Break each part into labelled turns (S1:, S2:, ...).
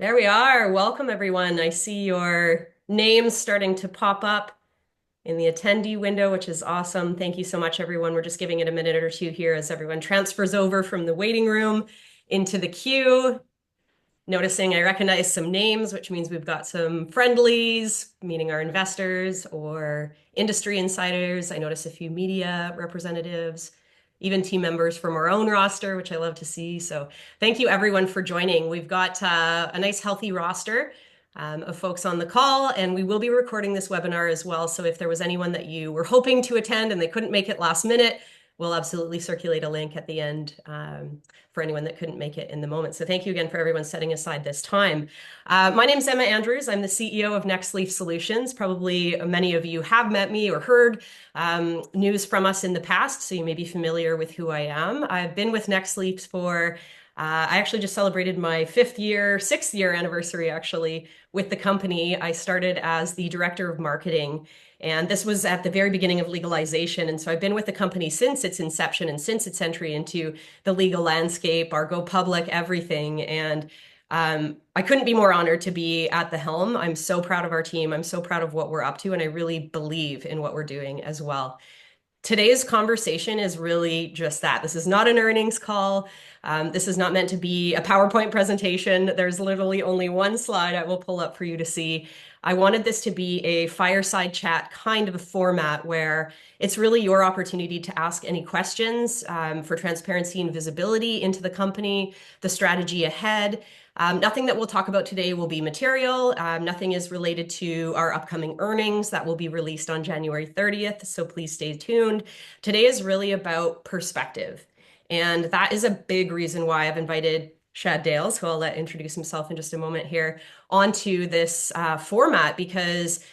S1: There we are. Welcome, everyone. I see your names starting to pop up in the attendee window, which is awesome. Thank you so much, everyone. We're just giving it a minute or two here as everyone transfers over from the waiting room into the queue. Noticing I recognize some names, which means we've got some friendlies, meaning our investors or industry insiders. I notice a few media representatives, even team members from our own roster, which I love to see. So thank you everyone for joining. We've got a nice healthy roster of folks on the call, and we will be recording this webinar as well. So if there was anyone that you were hoping to attend and they couldn't make it last minute, we'll absolutely circulate a link at the end for anyone that couldn't make it in the moment. So thank you again for everyone setting aside this time. My name is Emma Andrews. I'm the CEO of Nextleaf Solutions. Probably many of you have met me or heard news from us in the past, so you may be familiar with who I am. I've been with Nextleaf for I actually just celebrated my sixth year anniversary actually with the company. I started as the director of marketing, and this was at the very beginning of legalization. And so I've been with the company since its inception and since its entry into the legal landscape, our go public, everything. And I couldn't be more honored to be at the helm. I'm so proud of our team. I'm so proud of what we're up to, and I really believe in what we're doing as well. Today's conversation is really just that. This is not an earnings call. This is not meant to be a PowerPoint presentation. There's literally only one slide I will pull up for you to see. I wanted this to be a fireside chat kind of a format where it's really your opportunity to ask any questions for transparency and visibility into the company, the strategy ahead. Nothing that we'll talk about today will be material. Nothing is related to our upcoming earnings that will be released on January 30th, so please stay tuned. Today is really about perspective, and that is a big reason why I've invited Shad Dales, who I'll let introduce himself in just a moment here, onto this format because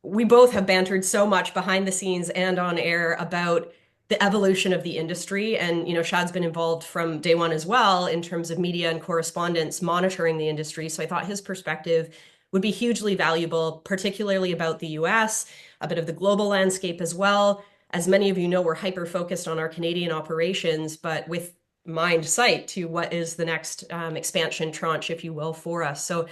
S1: we both have bantered so much behind the scenes and on air about the evolution of the industry. And, Shad's been involved from day one as well in terms of media and correspondence monitoring the industry. So I thought his perspective would be hugely valuable, particularly about the US, a bit of the global landscape as well. As many of you know, we're hyper focused on our Canadian operations, but with mind sight to what is the next expansion tranche, if you will, for us. So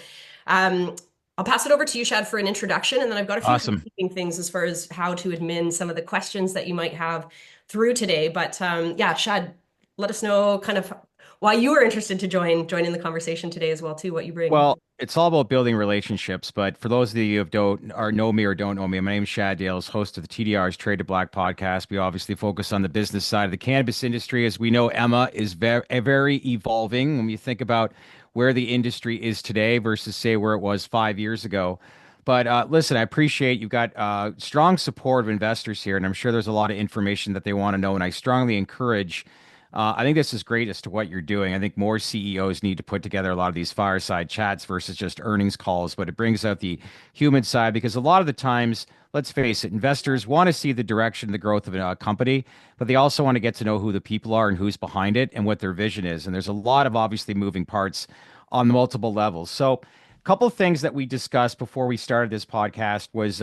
S1: um, I'll pass it over to you, Shad, for an introduction, and then I've got a few
S2: Awesome.
S1: housekeeping things as far as how to admin some of the questions that you might have through today. But yeah, Shad, let us know kind of why you were interested to join in the conversation today as well, too, what you bring.
S2: Well, it's all about building relationships. But for those of you who don't or know me or don't know me, my name is Shad Dales, host of the TDR's Trade to Black podcast. We obviously focus on the business side of the cannabis industry. As we know, Emma is very evolving when you think about where the industry is today versus, say, where it was 5 years ago. But listen, I appreciate you've got strong support of investors here, and I'm sure there's a lot of information that they want to know. And I strongly encourage I think this is great as to what you're doing. I think more CEOs need to put together a lot of these fireside chats versus just earnings calls, but it brings out the human side because a lot of the times, let's face it, investors want to see the direction, the growth of a company, but they also want to get to know who the people are and who's behind it and what their vision is. And there's a lot of obviously moving parts on multiple levels. So, a couple of things that we discussed before we started this podcast was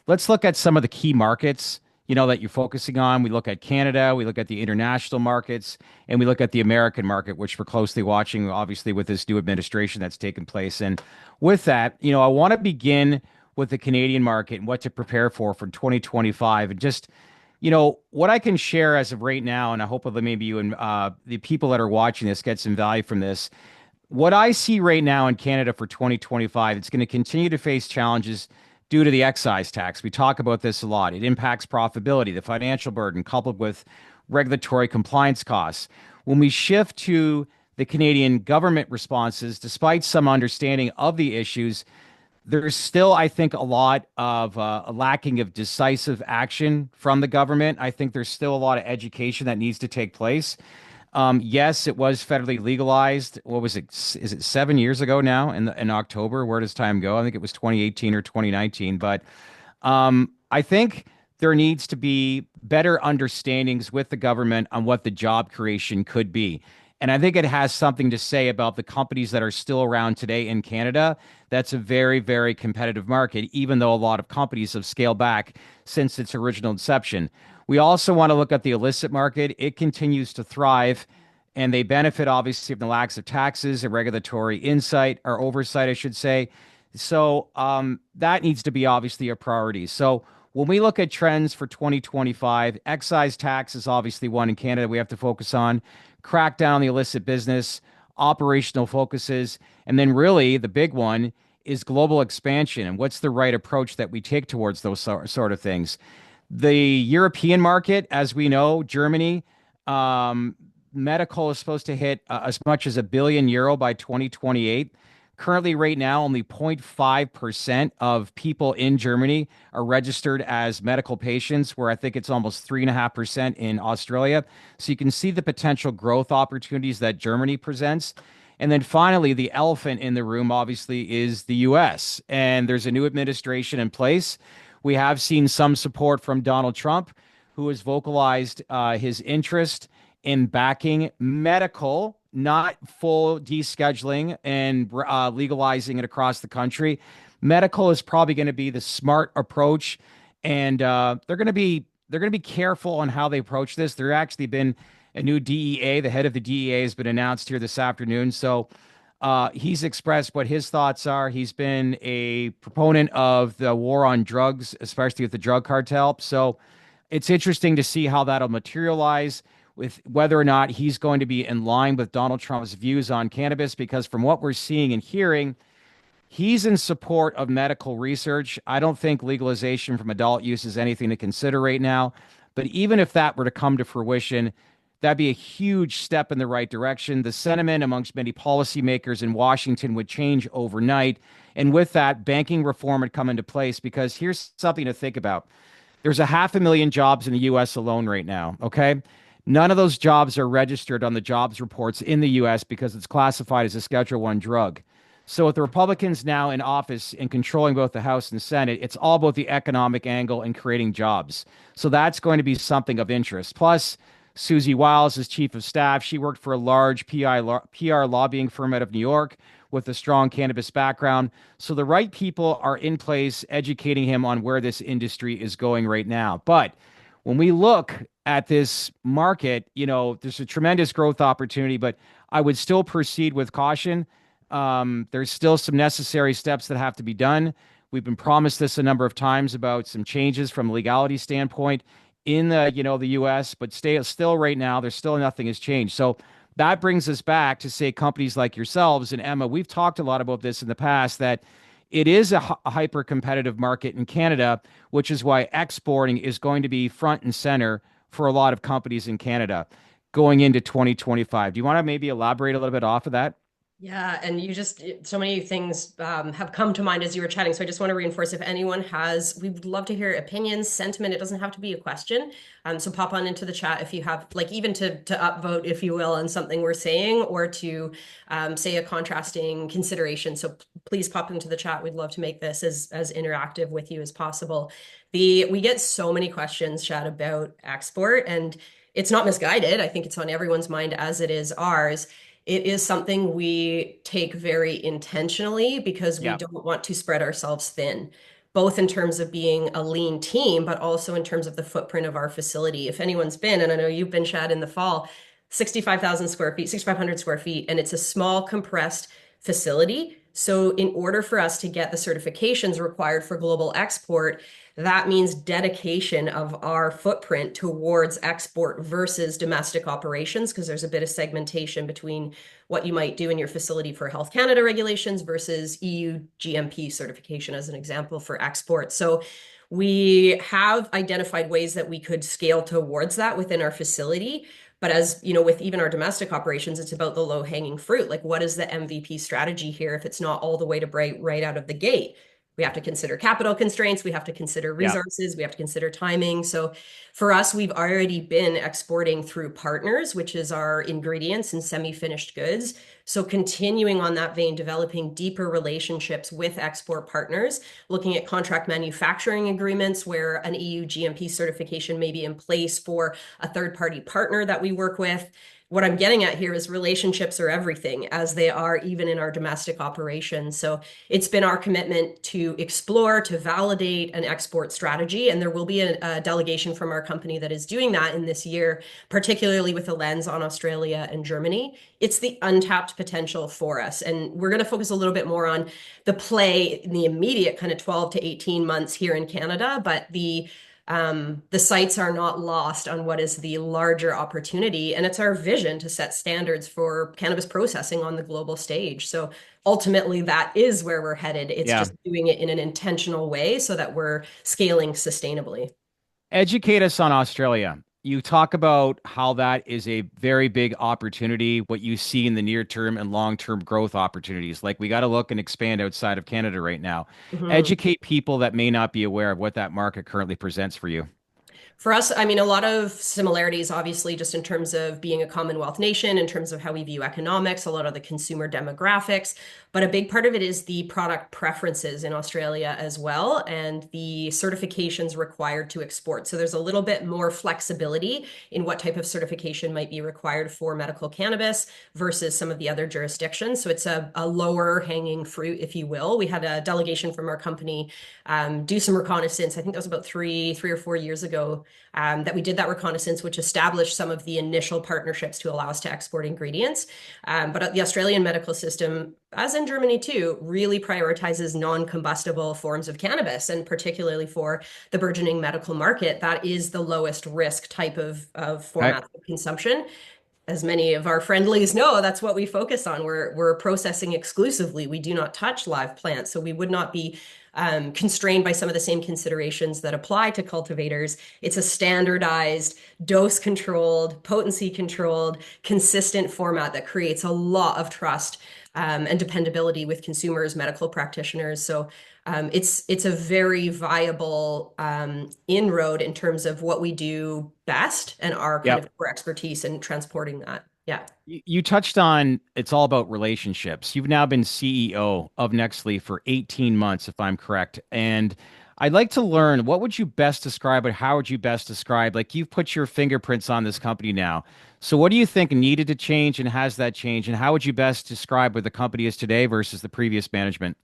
S2: let's look at some of the key markets that you're focusing on. We look at Canada, we look at the international markets, and we look at the American market, which we're closely watching, obviously, with this new administration that's taken place. And with that, I want to begin with the Canadian market and what to prepare for 2025. And just, what I can share as of right now, and I hope that maybe you and the people that are watching this get some value from this. What I see right now in Canada for 2025, it's going to continue to face challenges due to the excise tax. We talk about this a lot. It impacts profitability, the financial burden, coupled with regulatory compliance costs. When we shift to the Canadian government responses, despite some understanding of the issues, there's still, I think, a lot of a lacking of decisive action from the government. I think there's still a lot of education that needs to take place. Yes, it was federally legalized. What was it? Is it 7 years ago now in October? Where does time go? I think it was 2018 or 2019. But I think there needs to be better understandings with the government on what the job creation could be. And I think it has something to say about the companies that are still around today in Canada. That's a very competitive market, even though a lot of companies have scaled back since its original inception. We also want to look at the illicit market. It continues to thrive and they benefit obviously from the lack of taxes and regulatory insight or oversight, I should say. So that needs to be obviously a priority. So when we look at trends for 2025, excise tax is obviously one in Canada we have to focus on, crack down on the illicit business, operational focuses, and then really the big one is global expansion and what's the right approach that we take towards those sort of things. The European market, as we know, Germany, um, medical is supposed to hit as much as €1 billion by 2028. Currently, right now, only 0.5% of people in Germany are registered as medical patients, where I think it's almost 3.5% in Australia. So you can see the potential growth opportunities that Germany presents. And then finally, the elephant in the room, obviously, is the US. And there's a new administration in place. We have seen some support from Donald Trump, who has vocalized his interest in backing medical, not full descheduling and legalizing it across the country. Medical is probably going to be the smart approach, and they're going to be careful on how they approach this. There actually been a new DEA. The head of the DEA has been announced here this afternoon. So he's expressed what his thoughts are. He's been a proponent of the war on drugs, especially with the drug cartel. So it's interesting to see how that'll materialize with whether or not he's going to be in line with Donald Trump's views on cannabis, because from what we're seeing and hearing, he's in support of medical research. I don't think legalization from adult use is anything to consider right now. But even if that were to come to fruition, that'd be a huge step in the right direction. The sentiment amongst many policymakers in Washington would change overnight. And with that, banking reform would come into place, because here's something to think about. There's a 500,000 jobs in the US alone right now. Okay. None of those jobs are registered on the jobs reports in the US because it's classified as a Schedule One drug. So with the Republicans now in office and controlling both the House and Senate, it's all about the economic angle and creating jobs. So that's going to be something of interest. Plus, Susie Wiles is chief of staff. She worked for a large PR lobbying firm out of New York with a strong cannabis background. So the right people are in place educating him on where this industry is going right now. But when we look at this market, there's a tremendous growth opportunity, but I would still proceed with caution. There's still some necessary steps that have to be done. We've been promised this a number of times about some changes from a legality standpoint in the U.S., but still right now, there's still nothing has changed. So that brings us back to say companies like yourselves and Emma. We've talked a lot about this in the past, that it is a hyper competitive market in Canada, which is why exporting is going to be front and center for a lot of companies in Canada going into 2025. Do you want to maybe elaborate a little bit off of that?
S1: Yeah, and so many things have come to mind as you were chatting. So I just want to reinforce, if anyone has, we would love to hear opinions, sentiment. It doesn't have to be a question. So pop on into the chat if you have, like, even to upvote, if you will, on something we're saying, or to say a contrasting consideration. So please pop into the chat. We'd love to make this as interactive with you as possible. We get so many questions, Chad, about export, and it's not misguided. I think it's on everyone's mind as it is ours. It is something we take very intentionally because we
S2: Yeah.
S1: don't want to spread ourselves thin, both in terms of being a lean team, but also in terms of the footprint of our facility. If anyone's been, and I know you've been, Chad, in the fall, 65,000 square feet, 6,500 square feet, and it's a small compressed facility. So in order for us to get the certifications required for global export, that means dedication of our footprint towards export versus domestic operations, because there's a bit of segmentation between what you might do in your facility for Health Canada regulations versus EU GMP certification, as an example, for export. So we have identified ways that we could scale towards that within our facility. But as you know, with even our domestic operations, it's about the low hanging fruit. Like, what is the MVP strategy here if it's not all the way to right out of the gate? We have to consider capital constraints. We have to consider
S2: Yeah.
S1: resources. We have to consider timing. So for us, we've already been exporting through partners, which is our ingredients and semi-finished goods. So continuing on that vein, developing deeper relationships with export partners, looking at contract manufacturing agreements where an EU GMP certification may be in place for a third-party partner that we work with. what I'm getting at here is relationships are everything, as they are even in our domestic operations. So it's been our commitment to explore, to validate an export strategy. And there will be a delegation from our company that is doing that in this year, particularly with a lens on Australia and Germany. It's the untapped potential for us. And we're going to focus a little bit more on the play in the immediate kind of 12 to 18 months here in Canada, but the sights are not lost on what is the larger opportunity. And it's our vision to set standards for cannabis processing on the global stage. So ultimately, that is where we're headed. It's
S2: Yeah.
S1: just doing it in an intentional way so that we're scaling sustainably.
S2: Educate us on Australia. You talk about how that is a very big opportunity, what you see in the near term and long term growth opportunities. Like we got to look and expand outside of Canada right now.
S1: Mhm.
S2: Educate people that may not be aware of what that market currently presents for you.
S1: For us, I mean, a lot of similarities, obviously, just in terms of being a Commonwealth nation, in terms of how we view economics, a lot of the consumer demographics. But a big part of it is the product preferences in Australia as well, and the certifications required to export. So there's a little bit more flexibility in what type of certification might be required for medical cannabis versus some of the other jurisdictions. So it's a lower hanging fruit, if you will. We had a delegation from our company do some reconnaissance. I think that was about three or 4 years ago that we did that reconnaissance, which established some of the initial partnerships to allow us to export ingredients. But the Australian medical system, as in Germany too, really prioritizes non-combustible forms of cannabis, and particularly for the burgeoning medical market, that is the lowest risk type of
S2: Okay.
S1: format of consumption. As many of our friendlies know, that's what we focus on. We're processing exclusively. We do not touch live plants, so we would not be constrained by some of the same considerations that apply to cultivators. It's a standardized, dose controlled, potency controlled, consistent format that creates a lot of trust and dependability with consumers, medical practitioners. So it's a very viable inroad in terms of what we do best and our kind
S2: Yep.
S1: of core expertise in transporting that. Yeah.
S2: You touched on it's all about relationships. You've now been CEO of Nextleaf for 18 months, if I'm correct. And I'd like to learn what would you best describe, or how would you best describe, like you've put your fingerprints on this company now. So what do you think needed to change and has that changed? And how would you best describe where the company is today versus the previous management?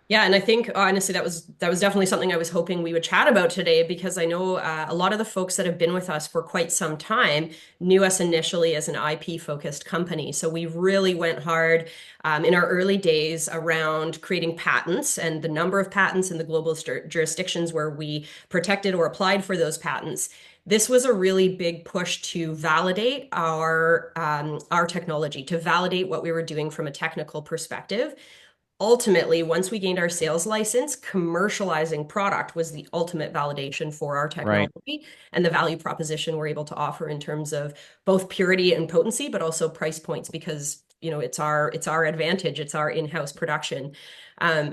S1: Yeah, and I think honestly that was definitely something I was hoping we would chat about today because I know a lot of the folks that have been with us for quite some time knew us initially as an IP focused company. So we really went hard in our early days around creating patents and the number of patents in the global jurisdictions where we protected or applied for those patents. This was a really big push to validate our technology, to validate what we were doing from a technical perspective. Ultimately, once we gained our sales license, commercializing product was the ultimate validation for our
S2: Right.
S1: technology and the value proposition we're able to offer in terms of both purity and potency, but also price points because it's our advantage, it's our in-house production.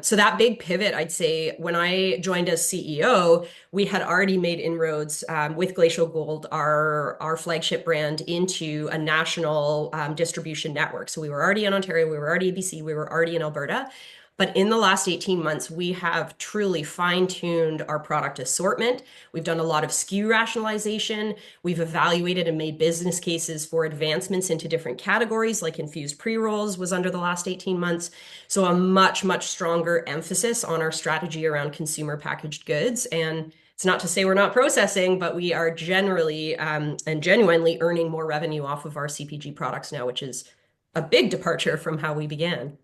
S1: So that big pivot, I'd say, when I joined as CEO, we had already made inroads with Glacial Gold, our flagship brand, into a national distribution network. So we were already in Ontario, we were already in BC, we were already in Alberta. But in the last 18 months, we have truly fine-tuned our product assortment. We've done a lot of SKU rationalization. We've evaluated and made business cases for advancements into different categories, like infused pre-rolls was under the last 18 months. So a much, much stronger emphasis on our strategy around consumer packaged goods. And it's not to say we're not processing, but we are generally and genuinely earning more revenue off of our CPG products now, which is a big departure from how we began.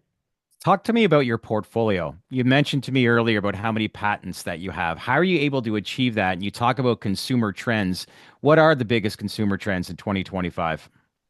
S2: Talk to me about your portfolio. You mentioned to me earlier about how many patents that you have. How are you able to achieve that? And you talk about consumer trends. What are the biggest consumer trends in 2025?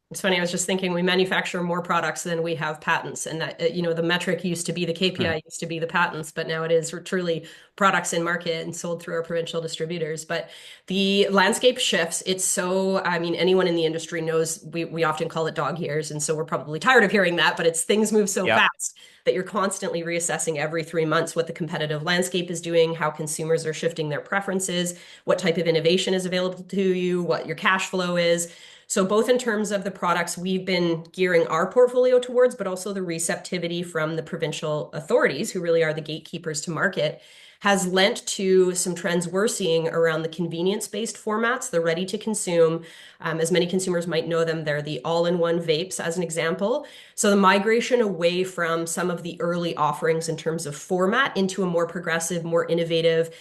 S1: It's funny, I was just thinking we manufacture more products than we have patents. And that, the metric used to be the KPI, used to be the patents, but now it is truly products in market and sold through our provincial distributors. But the landscape shifts. It's so, I mean, anyone in the industry knows we often call it dog years. And so we're probably tired of hearing that, but it's things move so
S2: Yep.
S1: fast that you're constantly reassessing every 3 months what the competitive landscape is doing, how consumers are shifting their preferences, what type of innovation is available to you, what your cash flow is. So both in terms of the products we've been gearing our portfolio towards, but also the receptivity from the provincial authorities, who really are the gatekeepers to market. has lent to some trends we're seeing around the convenience-based formats, the ready to consume. As many consumers might know them, they're the all-in-one vapes, as an example. So the migration away from some of the early offerings in terms of format into a more progressive, more innovative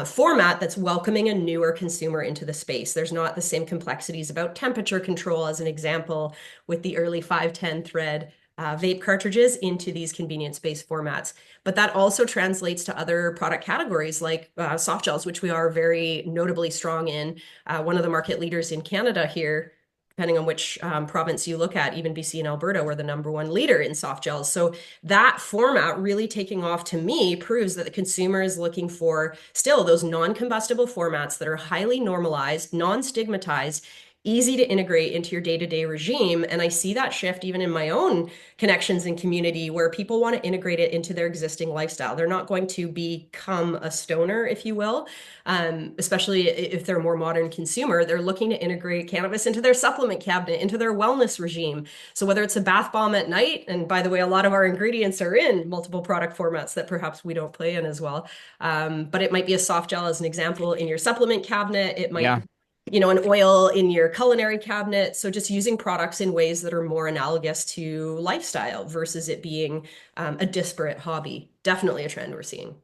S1: format that's welcoming a newer consumer into the space. There's not the same complexities about temperature control, as an example, with the early 510 thread vape cartridges into these convenience-based formats. But that also translates to other product categories like soft gels, which we are very notably strong in. One of the market leaders in Canada here, depending on which province you look at, even BC and Alberta, we're the number one leader in soft gels. So that format really taking off to me proves that the consumer is looking for still those non-combustible formats that are highly normalized, non-stigmatized, easy to integrate into your day-to-day regime. And I see that shift even in my own connections and community where people want to integrate it into their existing lifestyle. They're not going to become a stoner, if you will, especially if they're a more modern consumer. They're looking to integrate cannabis into their supplement cabinet, into their wellness regime. So whether it's a bath bomb at night, and by the way, a lot of our ingredients are in multiple product formats that perhaps we don't play in as well. But it might be a soft gel as an example in your supplement cabinet. It might
S2: Yeah.
S1: be an oil in your culinary cabinet. So just using products in ways that are more analogous to lifestyle versus it being a disparate hobby. Definitely a trend we're seeing.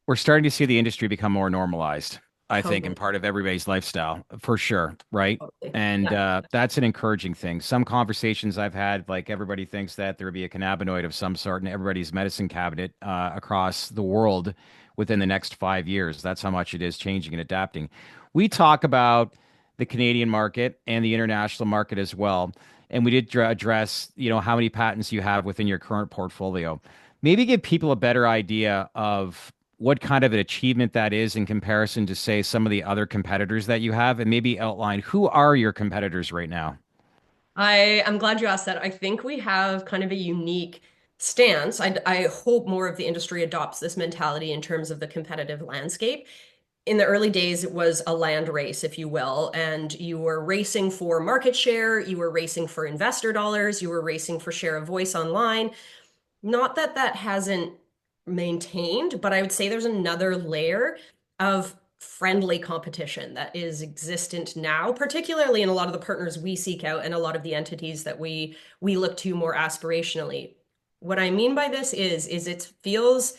S2: We're starting to see the industry become more normalized, I think, and
S1: Totally.
S2: part of everybody's lifestyle for sure, right?
S1: Totally.
S2: And
S1: Yeah.
S2: that's an encouraging thing. Some conversations I've had, like everybody thinks that there would be a cannabinoid of some sort in everybody's medicine cabinet across the world within the next 5 years. That's how much it is changing and adapting. We talk about the Canadian market and the international market as well. And we did address, how many patents you have within your current portfolio. Maybe give people a better idea of what kind of an achievement that is in comparison to, say, some of the other competitors that you have, and maybe outline who are your competitors right now.
S1: I'm glad you asked that. I think we have kind of a unique stance. I hope more of the industry adopts this mentality in terms of the competitive landscape. In the early days, it was a land race, if you will, and you were racing for market share, you were racing for investor dollars, you were racing for share of voice online. Not that that hasn't maintained, but I would say there's another layer of friendly competition that is existent now, particularly in a lot of the partners we seek out and a lot of the entities that we look to more aspirationally. What I mean by this is it feels,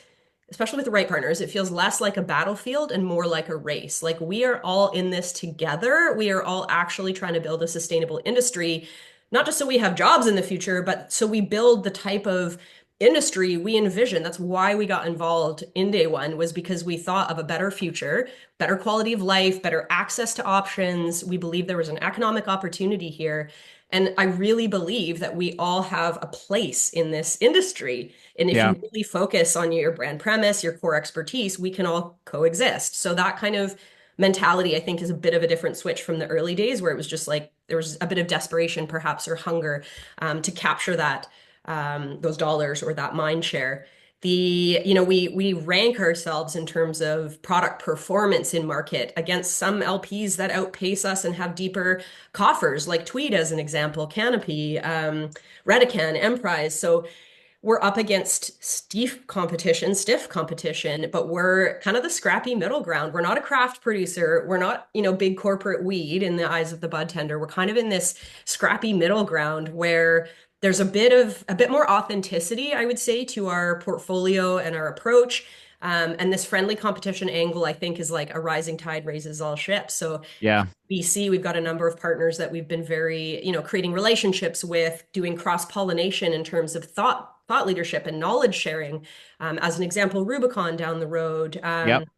S1: especially with the right partners, it feels less like a battlefield and more like a race. Like we are all in this together. We are all actually trying to build a sustainable industry, not just so we have jobs in the future, but so we build the type of industry we envision. That's why we got involved in day one, was because we thought of a better future, better quality of life, better access to options. We believe there was an economic opportunity here. And I really believe that we all have a place in this industry. And if
S2: Yeah.
S1: you really focus on your brand premise, your core expertise, we can all coexist. So that kind of mentality, I think, is a bit of a different switch from the early days where it was just like there was a bit of desperation, perhaps, or hunger to capture that those dollars or that mind share. We rank ourselves in terms of product performance in market against some LPs that outpace us and have deeper coffers, like Tweed as an example, Canopy, Redecan, Emprise. So we're up against stiff competition, but we're kind of the scrappy middle ground. We're not a craft producer. We're not, big corporate weed in the eyes of the bud tender. We're kind of in this scrappy middle ground where there's a bit more authenticity, I would say, to our portfolio and our approach. And this friendly competition angle, I think, is like a rising tide raises all ships. So
S2: Yeah.
S1: BC, we've got a number of partners that we've been very, creating relationships with, doing cross-pollination in terms of thought leadership and knowledge sharing. As an example, Rubicon down the road.
S2: Yep.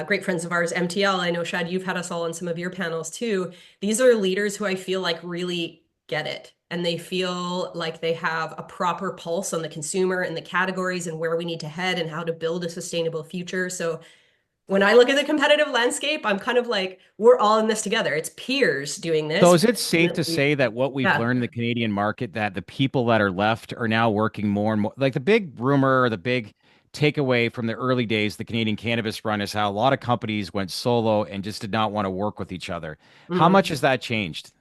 S1: Great friends of ours, MTL. I know, Shad, you've had us all on some of your panels too. These are leaders who I feel like really get it. And they feel like they have a proper pulse on the consumer and the categories and where we need to head and how to build a sustainable future. So when I look at the competitive landscape, I'm kind of like, we're all in this together. It's peers doing
S2: So
S1: this.
S2: is it safe to say that what we've
S1: Yeah.
S2: learned in the Canadian market, that the people that are left are now working more and more, like the big rumor or the big takeaway from the early days, the Canadian cannabis run, is how a lot of companies went solo and just did not want to work with each other. How much
S1: Mhm.
S2: has that changed?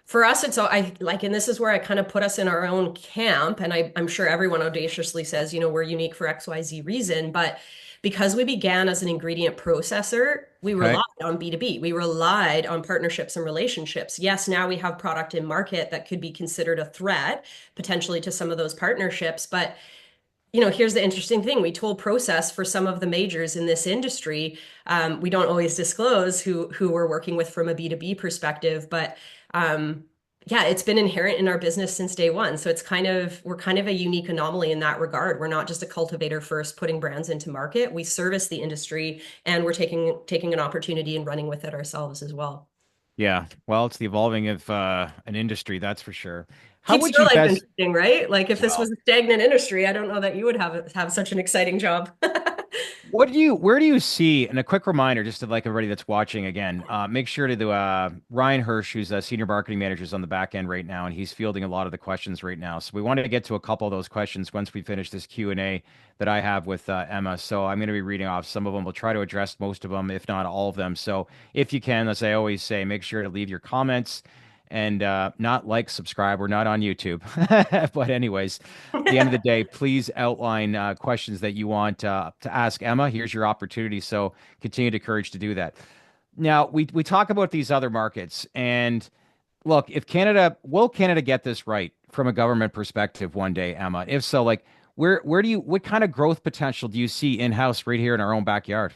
S1: For us, it's all I like, and this is where I kind of put us in our own camp. And I'm sure everyone audaciously says, we're unique for XYZ reason, but because we began as an ingredient processor, we
S2: Okay.
S1: relied on B2B. We relied on partnerships and relationships. Yes, now we have product in market that could be considered a threat potentially to some of those partnerships, but here's the interesting thing. We toll process for some of the majors in this industry. We don't always disclose who we're working with from a B2B perspective, but yeah, it's been inherent in our business since day one. So we're kind of a unique anomaly in that regard. We're not just a cultivator first putting brands into market. We service the industry and we're taking an opportunity and running with it ourselves as well.
S2: Yeah. Well, it's the evolving of an industry, that's for sure. How
S1: Keeps
S2: would
S1: your
S2: you
S1: life
S2: best
S1: interesting, right? Like if this was
S2: well,
S1: a stagnant industry, I don't know that you would have such an exciting job.
S2: where do you see, and a quick reminder, just to like everybody that's watching again, make sure to do Ryan Hirsch, who's a senior marketing manager, is on the back end right now, and he's fielding a lot of the questions right now. So we wanted to get to a couple of those questions once we finish this Q&A that I have with Emma. So I'm going to be reading off some of them. We'll try to address most of them, if not all of them. So if you can, as I always say, make sure to leave your comments and not like, subscribe. We're not on YouTube. But anyways, at the end of the day, please outline questions that you want to ask Emma. Here's your opportunity. So continue to courage to do that. Now, we talk about these other markets, and look, if Canada will Canada get this right from a government perspective one day, Emma? If so, like where do you what kind of growth potential do you see in-house right here in our own backyard?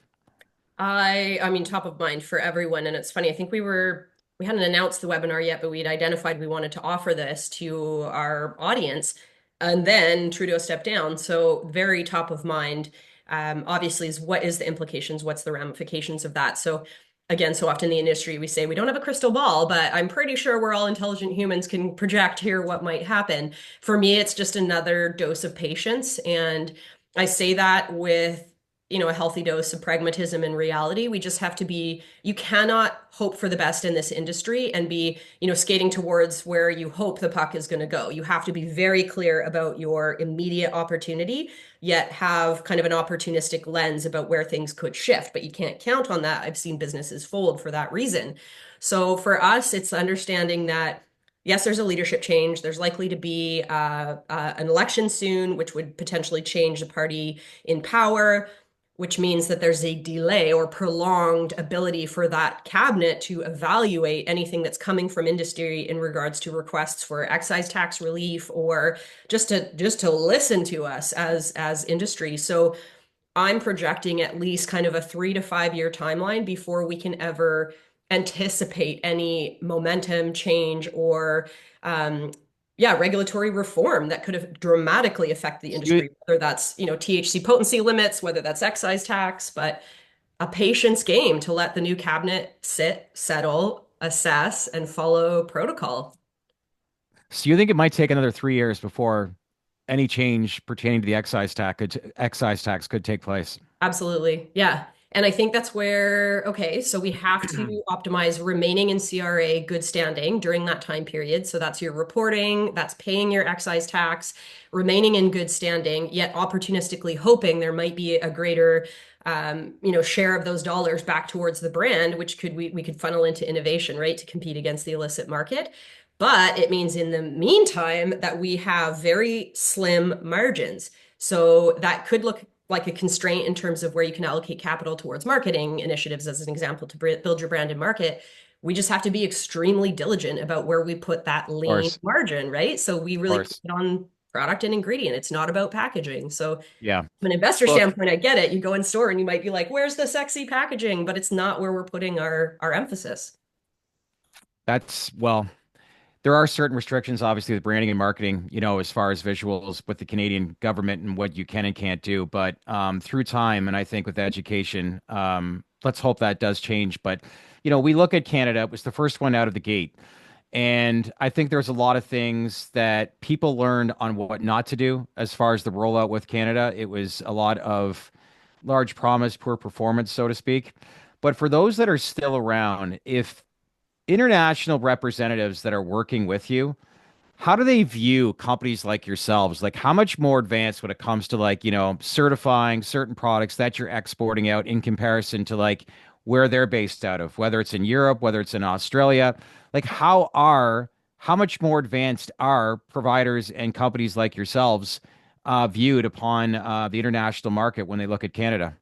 S1: I mean, top of mind for everyone. And it's funny, I think we hadn't announced the webinar yet, but we'd identified we wanted to offer this to our audience. And then Trudeau stepped down. So very top of mind, obviously, is what is the implications? What's the ramifications of that? So again, so often in the industry, we say we don't have a crystal ball, but I'm pretty sure we're all intelligent humans can project here what might happen. For me, it's just another dose of patience. And I say that with a healthy dose of pragmatism and reality. We just have to be, you cannot hope for the best in this industry and be, skating towards where you hope the puck is going to go. You have to be very clear about your immediate opportunity, yet have kind of an opportunistic lens about where things could shift, but you can't count on that. I've seen businesses fold for that reason. So for us, it's understanding that yes, there's a leadership change. There's likely to be an election soon, which would potentially change the party in power, which means that there's a delay or prolonged ability for that cabinet to evaluate anything that's coming from industry in regards to requests for excise tax relief or just to listen to us as industry. So I'm projecting at least kind of a 3 to 5 year timeline before we can ever anticipate any momentum change or regulatory reform that could have dramatically affect the
S2: You,
S1: industry, whether that's, THC potency limits, whether that's excise tax, but a patience game to let the new cabinet sit, settle, assess, and follow protocol.
S2: so you think it might take another 3 years before any change pertaining to the excise tax could take place?
S1: Absolutely. Yeah. And I think that's where, okay, so we have to optimize remaining in CRA good standing during that time period. So that's your reporting, that's paying your excise tax, remaining in good standing, yet opportunistically hoping there might be a greater share of those dollars back towards the brand, which we could funnel into innovation, right, to compete against the illicit market. But it means in the meantime that we have very slim margins. So that could look like a constraint in terms of where you can allocate capital towards marketing initiatives, as an example, to build your brand and market. We just have to be extremely diligent about where we put that
S2: Of
S1: lean
S2: course,
S1: margin, right? So we
S2: of
S1: really put
S2: course.
S1: it on product and ingredient. It's not about packaging. So
S2: Yeah.
S1: from an investor
S2: Look,
S1: standpoint, I get it. You go in store and you might be like, where's the sexy packaging? But it's not where we're putting our emphasis.
S2: that's well, there are certain restrictions, obviously, with branding and marketing, as far as visuals with the Canadian government and what you can and can't do. But through time, and I think with education, let's hope that does change. But, we look at Canada, it was the first one out of the gate. And I think there's a lot of things that people learned on what not to do as far as the rollout with Canada. It was a lot of large promise, poor performance, so to speak. But for those that are still around, if international representatives that are working with you, how do they view companies like yourselves? Like, how much more advanced when it comes to like, certifying certain products that you're exporting out in comparison to like where they're based out of, whether it's in Europe, whether it's in Australia? Like, how much more advanced are providers and companies like yourselves viewed upon the international market when they look at Canada?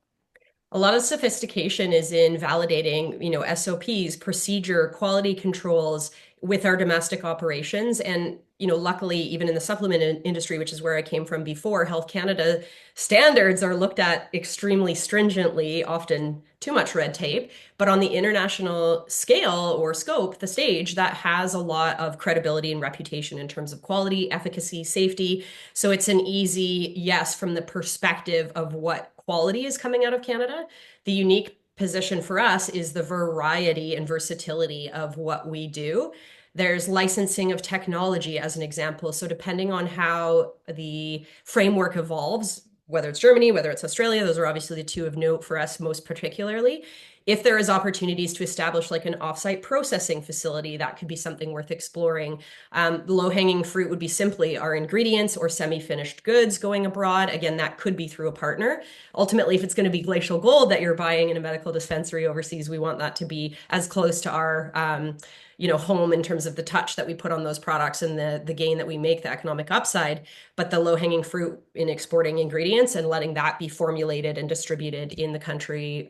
S1: A lot of sophistication is in validating, SOPs, procedure, quality controls with our domestic operations. And, luckily, even in the supplement industry, which is where I came from before, Health Canada standards are looked at extremely stringently, often too much red tape. But on the international scale or scope, the stage, that has a lot of credibility and reputation in terms of quality, efficacy, safety. So it's an easy yes from the perspective of what quality is coming out of Canada. The unique position for us is the variety and versatility of what we do. There's licensing of technology as an example. So, depending on how the framework evolves, whether it's Germany, whether it's Australia, those are obviously the two of note for us most particularly. If there is opportunities to establish like an offsite processing facility, that could be something worth exploring. The low-hanging fruit would be simply our ingredients or semi-finished goods going abroad. Again, that could be through a partner. Ultimately, if it's going to be glacial gold that you're buying in a medical dispensary overseas, we want that to be as close to our home in terms of the touch that we put on those products and the gain that we make, the economic upside. But the low hanging fruit in exporting ingredients and letting that be formulated and distributed in the country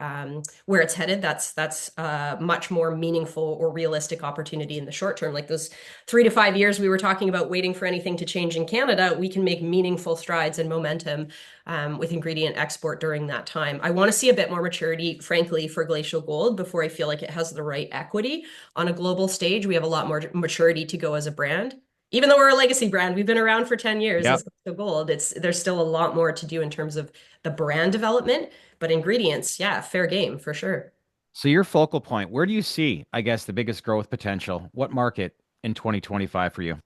S1: where it's headed, that's a much more meaningful or realistic opportunity in the short term. Like those 3 to 5 years we were talking about waiting for anything to change in Canada, we can make meaningful strides and momentum with ingredient export during that time. I want to see a bit more maturity, frankly, for Glacial Gold before I feel like it has the right equity on a global stage. We have a lot more maturity to go as a brand. Even though we're a legacy brand, we've been around for 10 years
S2: Yep.
S1: as Glacial Gold. There's still a lot more to do in terms of the brand development, but ingredients, yeah, fair game for sure.
S2: So your focal point, where do you see, I guess, the biggest growth potential? What market in 2025 for you?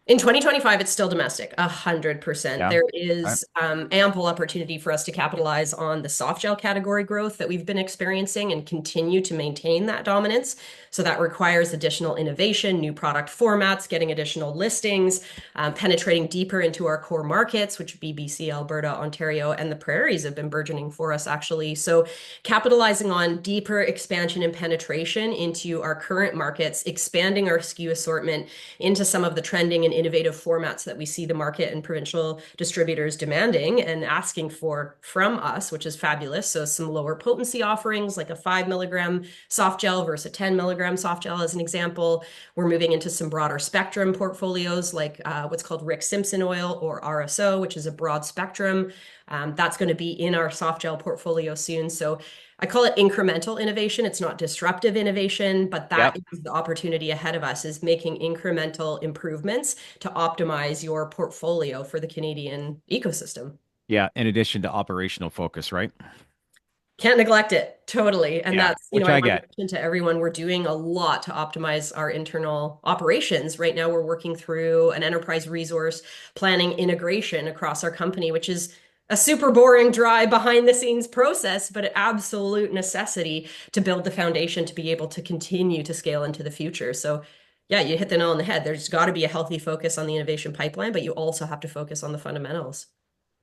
S1: In 2025, it's still domestic, 100%.
S2: Yeah.
S1: There
S2: Okay.
S1: is ample opportunity for us to capitalize on the soft gel category growth that we've been experiencing and continue to maintain that dominance. So that requires additional innovation, new product formats, getting additional listings, penetrating deeper into our core markets, which would be BC, Alberta, Ontario, and the prairies have been burgeoning for us actually. So capitalizing on deeper expansion and penetration into our current markets, expanding our SKU assortment into some of the trending and innovative formats that we see the market and provincial distributors demanding and asking for from us, which is fabulous. So some lower potency offerings like a 5 milligram soft gel versus a 10 milligram soft gel as an example. We're moving into some broader spectrum portfolios like what's called Rick Simpson oil or RSO, which is a broad spectrum. That's going to be in our soft gel portfolio soon. So I call it incremental innovation. It's not disruptive innovation, but that
S2: Yep.
S1: is the opportunity ahead of us is making incremental improvements to optimize your portfolio for the Canadian ecosystem.
S2: Yeah. In addition to operational focus, right?
S1: Can't neglect it. Totally. And
S2: Yeah.
S1: that's,
S2: Which
S1: I
S2: I
S1: want to
S2: get.
S1: mention to everyone, we're doing a lot to optimize our internal operations. Right now, we're working through an enterprise resource planning integration across our company, which is a super boring, dry, behind the scenes process, but an absolute necessity to build the foundation to be able to continue to scale into the future. So, yeah, you hit the nail on the head. There's got to be a healthy focus on the innovation pipeline, but you also have to focus on the fundamentals.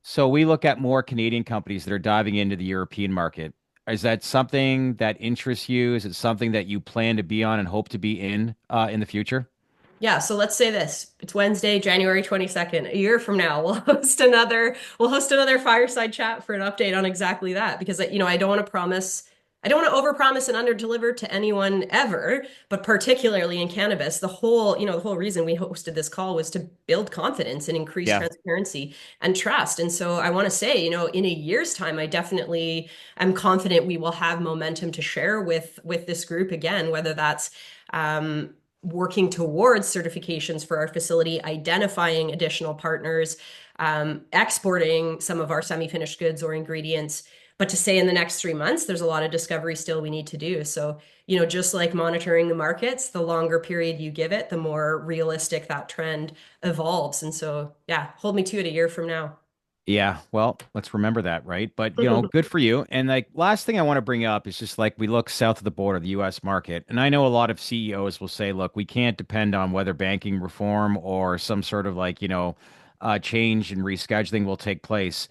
S2: So we look at more Canadian companies that are diving into the European market. Is that something that interests you? Is it something that you plan to be on and hope to be in the future?
S1: Yeah, so let's say this. It's Wednesday, January 22nd. A year from now, we'll host another fireside chat for an update on exactly that because I don't want to promise I don't want to overpromise and underdeliver to anyone ever, but particularly in cannabis, the whole reason we hosted this call was to build confidence and increase
S2: Yeah.
S1: transparency and trust. And so I want to say, in a year's time, I definitely am confident we will have momentum to share with this group again, whether that's working towards certifications for our facility, identifying additional partners, exporting some of our semi-finished goods or ingredients. But to say in the next 3 months, there's a lot of discovery still we need to do. So, just like monitoring the markets, the longer period you give it, the more realistic that trend evolves. And so, yeah, hold me to it a year from now.
S2: Yeah, well, let's remember that, right? But good for you. And like last thing I want to bring up is just like we look south of the border, the US market. And I know a lot of CEOs will say, look, we can't depend on whether banking reform or some sort of change and rescheduling will take place.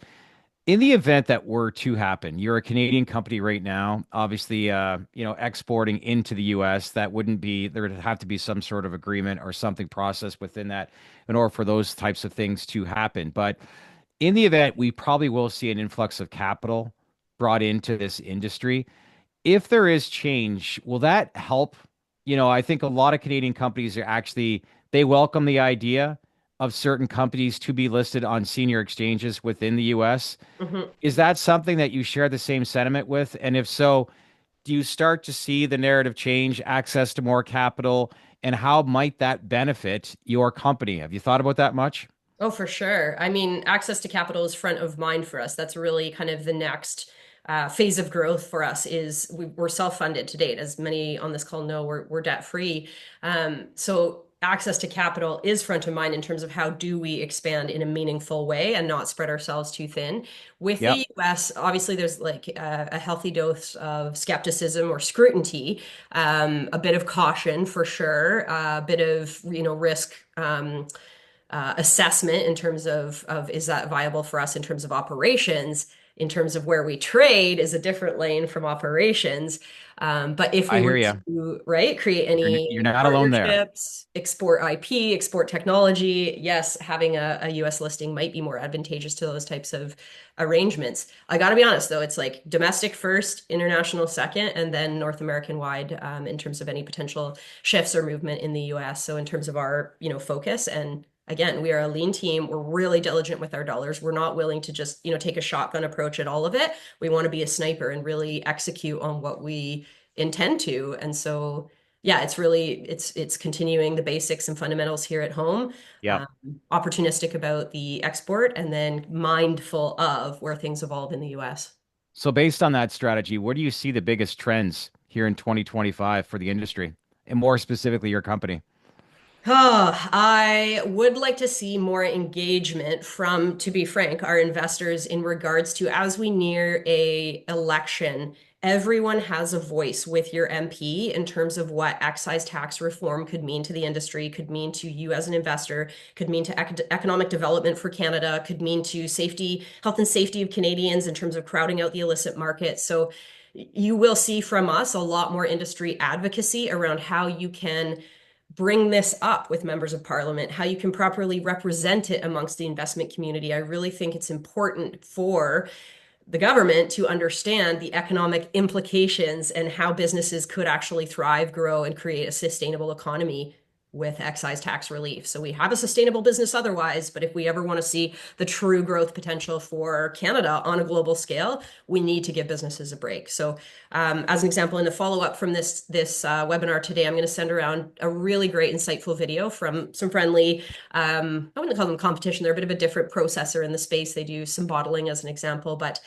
S2: In the event that were to happen, you're a Canadian company right now, obviously exporting into the US, that wouldn't be there would have to be some sort of agreement or something processed within that in order for those types of things to happen. But in the event, we probably will see an influx of capital brought into this industry. If there is change, will that help? I think a lot of Canadian companies are actually they welcome the idea of certain companies to be listed on senior exchanges within the US.
S1: Mhm.
S2: Is that something that you share the same sentiment with? And if so, do you start to see the narrative change, access to more capital, and how might that benefit your company? Have you thought about that much?
S1: Oh, for sure. I mean, access to capital is front of mind for us. That's really kind of the next phase of growth for us is we're self-funded to date. As many on this call know, we're debt-free. So access to capital is front of mind in terms of how do we expand in a meaningful way and not spread ourselves too thin. With the
S2: Yep.
S1: US, obviously there's like a healthy dose of skepticism or scrutiny, a bit of caution for sure, a bit of, risk. Assessment in terms of is that viable for us in terms of operations, in terms of where we trade is a different lane from operations. But if
S2: I
S1: we
S2: hear
S1: were
S2: you.
S1: to, right, create
S2: You're
S1: any
S2: not alone there.
S1: partnerships, export IP, export technology, yes, having a US listing might be more advantageous to those types of arrangements. I got to be honest though, it's like domestic first, international second, and then North American wide in terms of any potential shifts or movement in the US. So in terms of our, focus and again, we are a lean team. We're really diligent with our dollars. We're not willing to just, take a shotgun approach at all of it. We want to be a sniper and really execute on what we intend to. And so, yeah, it's continuing the basics and fundamentals here at home,
S2: Yep.
S1: um, opportunistic about the export, and then mindful of where things evolve in the US.
S2: So based on that strategy, where do you see the biggest trends here in 2025 for the industry, and more specifically your company?
S1: Oh, I would like to see more engagement from, to be frank, our investors in regards to as we near a election, everyone has a voice with your MP in terms of what excise tax reform could mean to the industry, could mean to you as an investor, could mean to economic development for Canada, could mean to safety, health and safety of Canadians in terms of crowding out the illicit market. So you will see from us a lot more industry advocacy around how you can bring this up with members of parliament, how you can properly represent it amongst the investment community. I really think it's important for the government to understand the economic implications and how businesses could actually thrive, grow, and create a sustainable economy with excise tax relief. So we have a sustainable business otherwise, but if we ever want to see the true growth potential for Canada on a global scale, we need to give businesses a break. So, as an example, in the follow up from this webinar today, I'm going to send around a really great, insightful video from some friendly. I wouldn't call them competition; they're a bit of a different processor in the space. They do some bottling as an example, but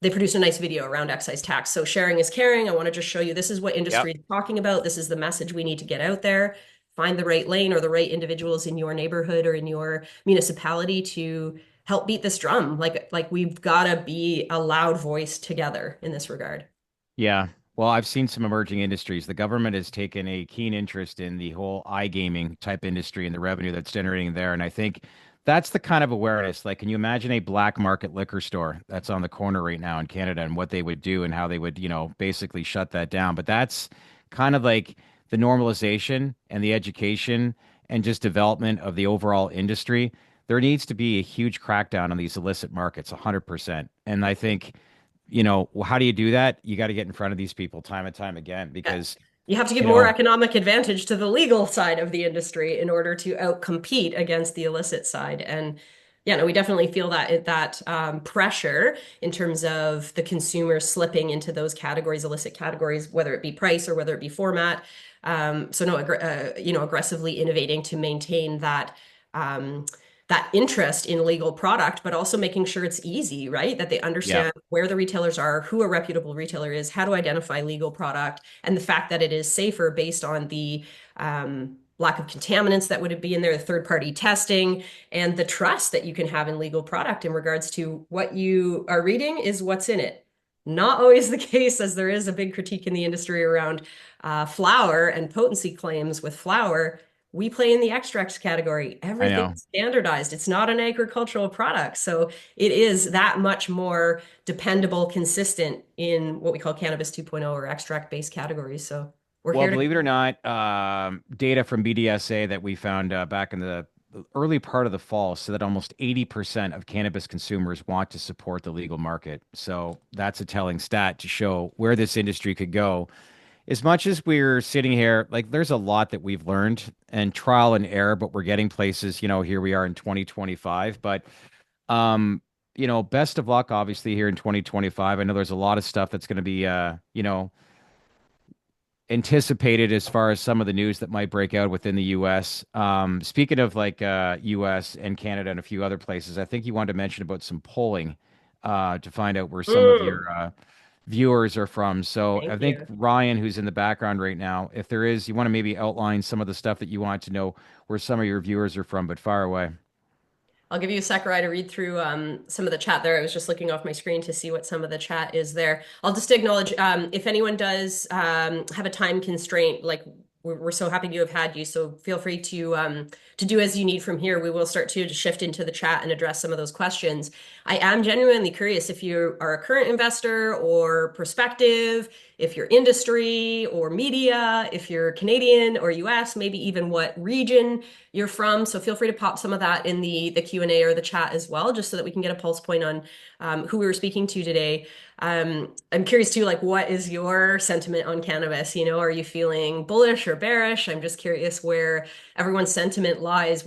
S1: they produced a nice video around excise tax. So sharing is caring. I want to just show you this is what
S2: Yep.
S1: industry is talking about. This is the message we need to get out there. Find the right lane or the right individuals in your neighborhood or in your municipality to help beat this drum. Like we've got to be a loud voice together in this regard.
S2: Yeah. Well, I've seen some emerging industries. The government has taken a keen interest in the whole iGaming type industry and the revenue that's generating there. And I think that's the kind of awareness. Like, can you imagine a black market liquor store that's on the corner right now in Canada and what they would do and how they would, basically shut that down? But that's kind of like the normalization and the education and just development of the overall industry. There needs to be a huge crackdown on these illicit markets, 100%. And I think how do you do that? You got to get in front of these people time and time again
S1: Yeah.
S2: because,
S1: You have to give
S2: you
S1: more
S2: know,
S1: economic advantage to the legal side of the industry in order to outcompete against the illicit side. And yeah, no, we definitely feel that pressure in terms of the consumer slipping into those categories, illicit categories, whether it be price or whether it be format. So no, aggressively innovating to maintain um, that interest in legal product, but also making sure it's easy, right? That they
S2: yeah,
S1: understand where the retailers are, who a reputable retailer is, how to identify legal product, and the fact that it is safer based on the lack of contaminants that would be in there, the third party testing, and the trust that you can have in legal product in regards to what you are reading is what's in it. Not always the case, as there is a big critique in the industry around flour and potency claims with flour. We play in the extracts category.
S2: I
S1: Everything
S2: know.
S1: is standardized. It's not an agricultural product. So it is that much more dependable, consistent in what we call cannabis 2.0 or extract-based categories. So we're
S2: Well,
S1: here to
S2: believe it or not, data from BDSA that we found back in the the early part of the fall said that almost 80% of cannabis consumers want to support the legal market. So that's a telling stat to show where this industry could go. As much as we're sitting here, like there's a lot that we've learned and trial and error, but we're getting places, here we are in 2025. But um, best of luck obviously here in 2025. I know there's a lot of stuff that's going to be anticipated as far as some of the news that might break out within the US. Speaking of like US and Canada and a few other places, I think you wanted to mention about some polling to find out where some of
S1: Mm,
S2: your viewers are from. So I
S1: thank
S2: think
S1: you.
S2: Ryan, who's in the background right now, if there is, you want to maybe outline some of the stuff that you want to know where some of your viewers are from, but far away.
S1: I'll give you a sec, Rye, to read through some of the chat there. I was just looking off my screen to see what some of the chat is there. I'll just acknowledge if anyone does have a time constraint, like we're so happy to have had you. So feel free to do as you need from here. We will start to shift into the chat and address some of those questions. I am genuinely curious if you are a current investor or prospective, if you're industry or media, if you're Canadian or US, maybe even what region you're from. So feel free to pop some of that in the Q&A or the chat as well, just so that we can get a pulse point on who we were speaking to today. I'm curious too, like what is your sentiment on cannabis? Are you feeling bullish or bearish? I'm just curious where everyone's sentiment lies.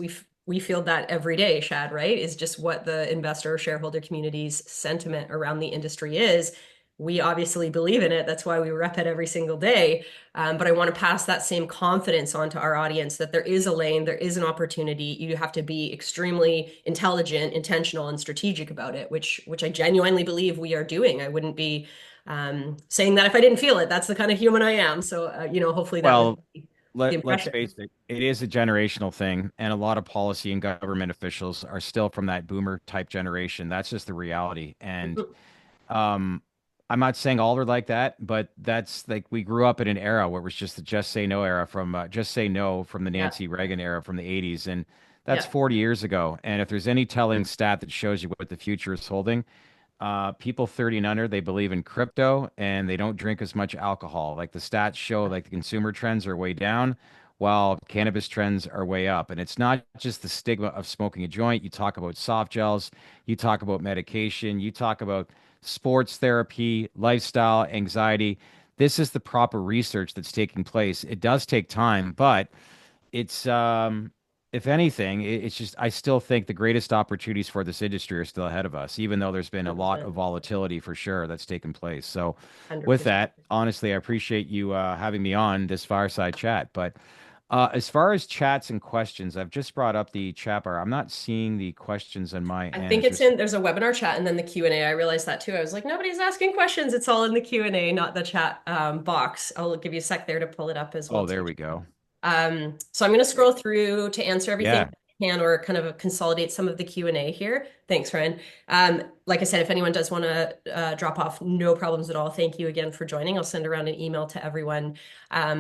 S1: We feel that every day, Shad, right? Is just what the investor or shareholder community's sentiment around the industry is. We obviously believe in it. That's why we rep it every single day. But I want to pass that same confidence on to our audience that there is a lane, there is an opportunity. You have to be extremely intelligent, intentional, and strategic about it, which I genuinely believe we are doing. I wouldn't be saying that if I didn't feel it. That's the kind of human I am. So, hopefully that would
S2: Well,
S1: be the
S2: let's
S1: impression.
S2: face it, it is a generational thing, and a lot of policy and government officials are still from that boomer type generation. That's just the reality. And Um, I'm not saying all are like that, but that's like we grew up in an era where it was just the just say no era from just say no from the
S1: Yeah,
S2: Nancy Reagan era from the 80s. And that's
S1: yeah,
S2: 40 years ago. And if there's any telling stat that shows you what the future is holding, people 30 and under, they believe in crypto and they don't drink as much alcohol. Like the stats show, like the consumer trends are way down while cannabis trends are way up. And it's not just the stigma of smoking a joint. You talk about soft gels, you talk about medication, you talk about sports therapy, lifestyle, anxiety. This is the proper research that's taking place. It does take time, but it's if anything, it's just I still think the greatest opportunities for this industry are still ahead of us, even though there's been a lot of
S1: 100%.
S2: volatility for sure that's taken place. So, with
S1: 100%.
S2: that, honestly, I appreciate you having me on this fireside chat. But as far as chats and questions, I've just brought up the chat bar. I'm not seeing the questions on my
S1: I
S2: end.
S1: think
S2: Is
S1: it's
S2: there's
S1: in, there's a webinar chat and then the Q&A. I realized that too. I was like, nobody's asking questions. It's all in the Q&A, not the chat box. I'll give you a sec there to pull it up as well
S2: oh, there
S1: too.
S2: we go.
S1: So I'm going to scroll through to answer everything
S2: Yeah.
S1: I can or kind of consolidate some of the Q&A here. Thanks, Ryan. Like I said, if anyone does want to drop off, no problems at all. Thank you again for joining. I'll send around an email to everyone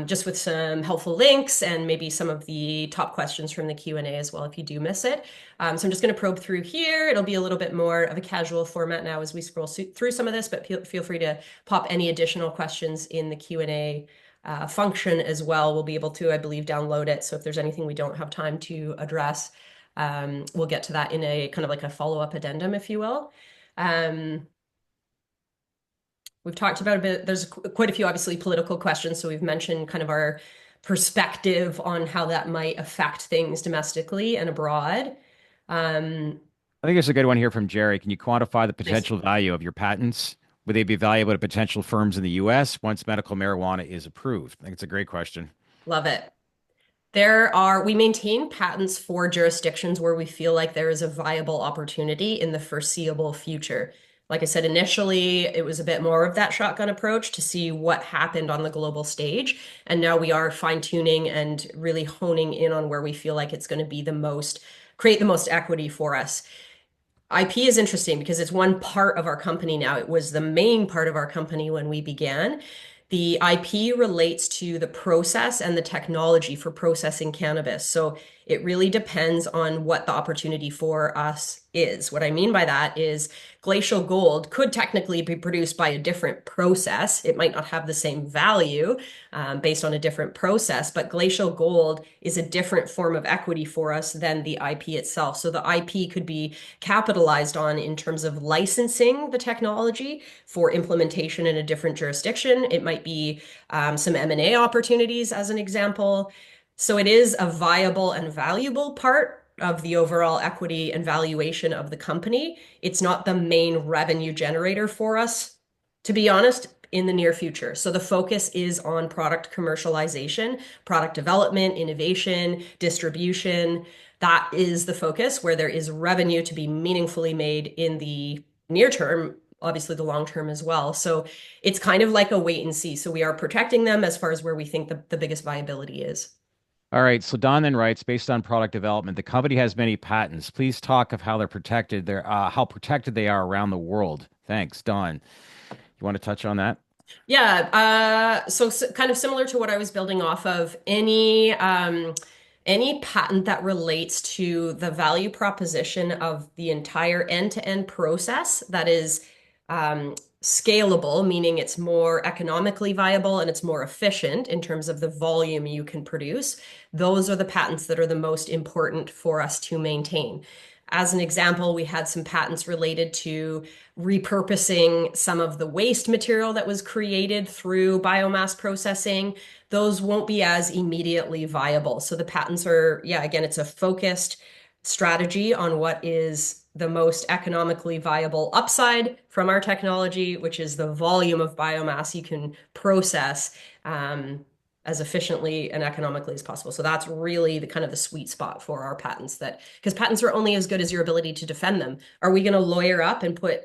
S1: just with some helpful links and maybe some of the top questions from the Q&A as well if you do miss it. So I'm just going to probe through here. It'll be a little bit more of a casual format now as we scroll through some of this, but feel free to pop any additional questions in the Q&A function as well. We'll be able to, I believe, download it. So if there's anything we don't have time to address, we'll get to that in a kind of like a follow-up addendum, if you will. Um, we've talked about a bit, there's quite a few obviously political questions. So we've mentioned kind of our perspective on how that might affect things domestically and abroad. Um,
S2: I think there's a good one here from Jerry. Can you quantify the
S1: nice.
S2: potential value of your patents? Would they be valuable to potential firms in the US once medical marijuana is approved? I think it's a great question.
S1: Love it. We maintain patents for jurisdictions where we feel like there is a viable opportunity in the foreseeable future. Like I said, initially, it was a bit more of that shotgun approach to see what happened on the global stage. And now we are fine-tuning and really honing in on where we feel like it's going to be create the most equity for us. IP is interesting because it's one part of our company now. It was the main part of our company when we began. The IP relates to the process and the technology for processing cannabis. So It really depends on what the opportunity for us is. What I mean by that is glacial gold could technically be produced by a different process. It might not have the same value based on a different process, but glacial gold is a different form of equity for us than the IP itself. So the IP could be capitalized on in terms of licensing the technology for implementation in a different jurisdiction. It might be some M&A opportunities, as an example. So it is a viable and valuable part of the overall equity and valuation of the company. It's not the main revenue generator for us, to be honest, in the near future. So the focus is on product commercialization, product development, innovation, distribution. That is the focus where there is revenue to be meaningfully made in the near term, obviously the long term as well. So it's kind of like a wait and see. So we are protecting them as far as where we think the biggest viability is.
S2: All right. So Don then writes, based on product development, the company has many patents. Please talk of how they're protected. How protected they are around the world. Thanks, Don. You want to touch on that?
S1: Yeah, kind of similar to what I was building off of, any patent that relates to the value proposition of the entire end-to-end process that is scalable, meaning it's more economically viable and it's more efficient in terms of the volume you can produce. Those are the patents that are the most important for us to maintain. As an example, we had some patents related to repurposing some of the waste material that was created through biomass processing. Those won't be as immediately viable. So the patents are, yeah, again, it's a focused strategy on what is the most economically viable upside from our technology, which is the volume of biomass you can process as efficiently and economically as possible. So that's really the kind of the sweet spot for our patents, that because patents are only as good as your ability to defend them. Are we going to lawyer up and put,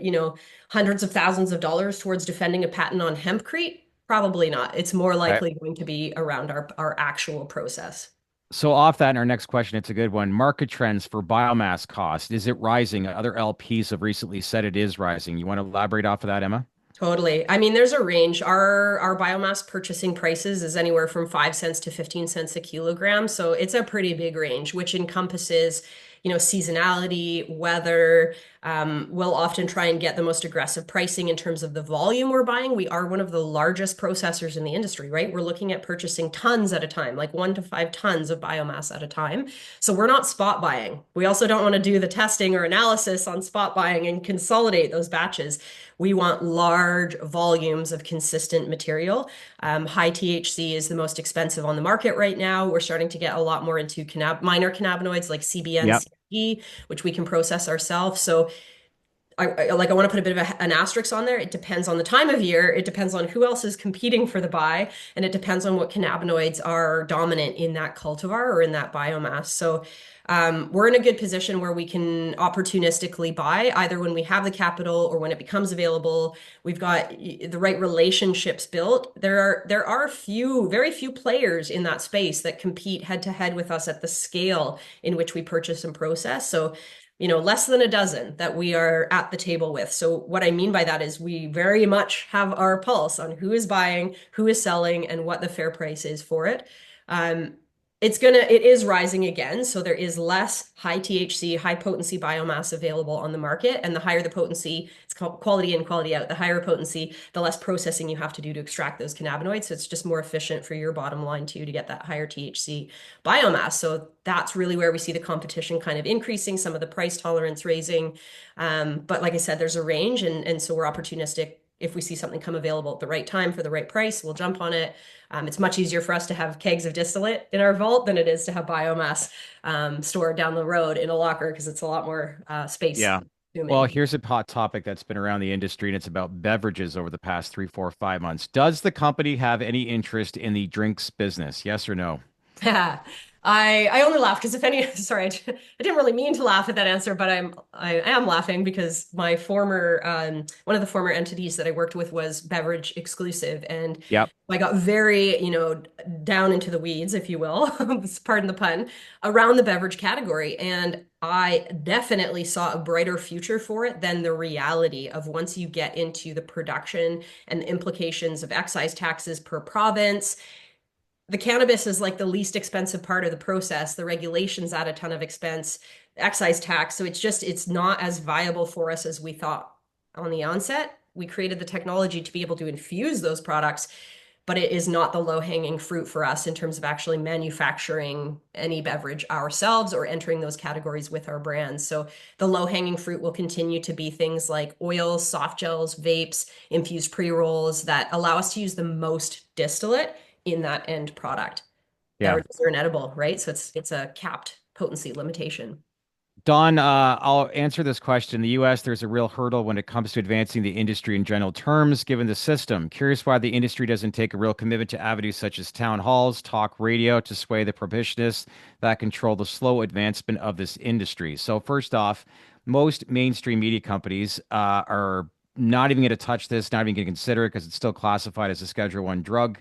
S1: hundreds of thousands of dollars towards defending a patent on hempcrete? Probably not. It's more
S2: Okay.
S1: likely going to be around our actual process.
S2: So off that, in our next question, it's a good one. Market trends for biomass cost. Is it rising? Other LPs have recently said it is rising. You want to elaborate off of that, Emma?
S1: Totally. I mean, there's a range. Our biomass purchasing prices is anywhere from 5 cents to 15 cents a kilogram. So it's a pretty big range, which encompasses, seasonality, weather. We'll often try and get the most aggressive pricing in terms of the volume we're buying. We are one of the largest processors in the industry, right? We're looking at purchasing tons at a time, like 1 to 5 tons of biomass at a time. So we're not spot buying. We also don't want to do the testing or analysis on spot buying and consolidate those batches. We want large volumes of consistent material. High THC is the most expensive on the market right now. We're starting to get a lot more into minor cannabinoids like CBN,
S2: Yep.
S1: CBD, which we can process ourselves. So I want to put a bit of an asterisk on there. It depends on the time of year. It depends on who else is competing for the buy, and it depends on what cannabinoids are dominant in that cultivar or in that biomass. So we're in a good position where we can opportunistically buy either when we have the capital or when it becomes available. We've got the right relationships built. There are very few players in that space that compete head to head with us at the scale in which we purchase and process. So less than a dozen that we are at the table with. So what I mean by that is we very much have our pulse on who is buying, who is selling, and what the fair price is for it. Um, it is rising again. So there is less high THC, high potency biomass available on the market. And the higher the potency, it's called quality in, quality out. The higher potency, the less processing you have to do to extract those cannabinoids. So it's just more efficient for your bottom line too, to get that higher THC biomass. So that's really where we see the competition kind of increasing, some of the price tolerance raising. But like I said, there's a range. And so we're opportunistic. If we see something come available at the right time for the right price, we'll jump on it. It's much easier for us to have kegs of distillate in our vault than it is to have biomass stored down the road in a locker because it's a lot more space
S2: Yeah. Well,
S1: consuming.
S2: here's a hot topic that's been around the industry, and it's about beverages over the past 3, 4, 5 months. Does the company have any interest in the drinks business? Yes or no?
S1: Yeah. I only laugh because if any sorry, I didn't really mean to laugh at that answer, but I am laughing because my former one of the former entities that I worked with was beverage exclusive, and
S2: Yep.
S1: I got very, down into the weeds, if you will, pardon the pun, around the beverage category. And I definitely saw a brighter future for it than the reality of once you get into the production and the implications of excise taxes per province. the cannabis is like the least expensive part of the process. The regulations add a ton of expense, excise tax. So it's not as viable for us as we thought on the onset. We created the technology to be able to infuse those products, but it is not the low-hanging fruit for us in terms of actually manufacturing any beverage ourselves or entering those categories with our brands. So the low-hanging fruit will continue to be things like oils, soft gels, vapes, infused pre-rolls that allow us to use the most distillate in that end product.
S2: Yeah.
S1: Beverages are inedible, right? So it's a capped potency limitation.
S2: Don, I'll answer this question. In the US, there's a real hurdle when it comes to advancing the industry in general terms, given the system. Curious why the industry doesn't take a real commitment to avenues such as town halls, talk radio to sway the prohibitionists that control the slow advancement of this industry. So, first off, most mainstream media companies are not even going to touch this, not even going to consider it because it's still classified as a Schedule One drug.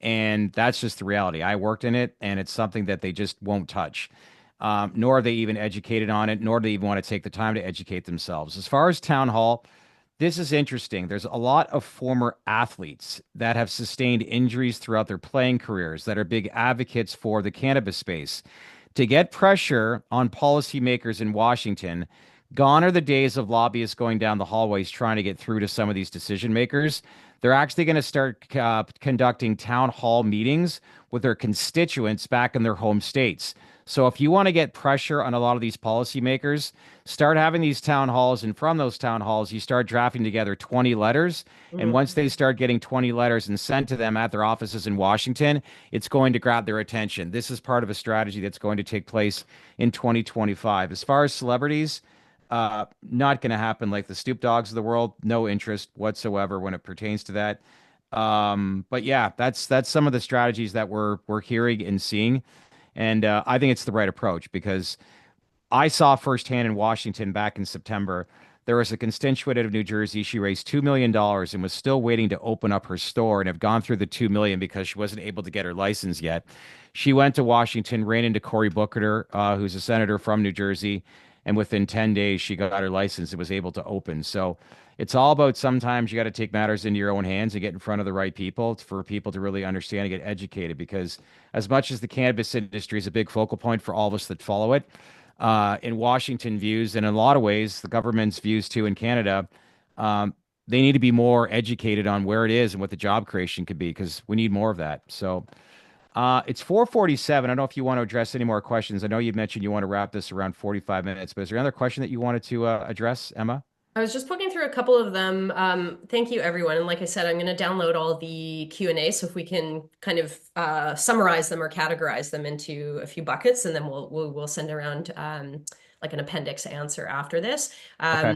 S2: And that's just the reality. I worked in it, and it's something that they just won't touch. Nor are they even educated on it, nor do they even want to take the time to educate themselves. As far as town hall, this is interesting. There's a lot of former athletes that have sustained injuries throughout their playing careers that are big advocates for the cannabis space. To get pressure on policymakers in Washington, gone are the days of lobbyists going down the hallways trying to get through to some of these decision makers. They're actually going to start conducting town hall meetings with their constituents back in their home states. So if you want to get pressure on a lot of these policymakers, start having these town halls, and from those town halls, you start drafting together 20 letters. And
S1: Mhm.
S2: once they start getting 20 letters and sent to them at their offices in Washington, it's going to grab their attention. This is part of a strategy that's going to take place in 2025. As far as celebrities, not going to happen like the Stoop Dogs of the world. No interest whatsoever when it pertains to that. But yeah, that's some of the strategies that we're hearing and seeing, and I think it's the right approach because I saw firsthand in Washington back in September. There was a constituent of New Jersey. She raised $2 million and was still waiting to open up her store and have gone through the 2 million because she wasn't able to get her license yet. She went to Washington, ran into Cory Booker, who's a senator from New Jersey, and within 10 days she got her license and was able to open. So it's all about sometimes you got to take matters into your own hands and get in front of the right people for people to really understand and get educated. Because as much as the cannabis industry is a big focal point for all of us that follow it, in Washington views, and in a lot of ways, the government's views too in Canada, um, they need to be more educated on where it is and what the job creation could be because we need more of that. So it's 4:47. I don't know if you want to address any more questions. I know you mentioned you want to wrap this around 45 minutes, but is there another question that you wanted to address, Emma?
S1: I was just poking through a couple of them. Thank you, everyone. And like I said, I'm going to download all the Q&A so if we can kind of summarize them or categorize them into a few buckets, and then we'll send around like an appendix answer after this.
S2: Okay,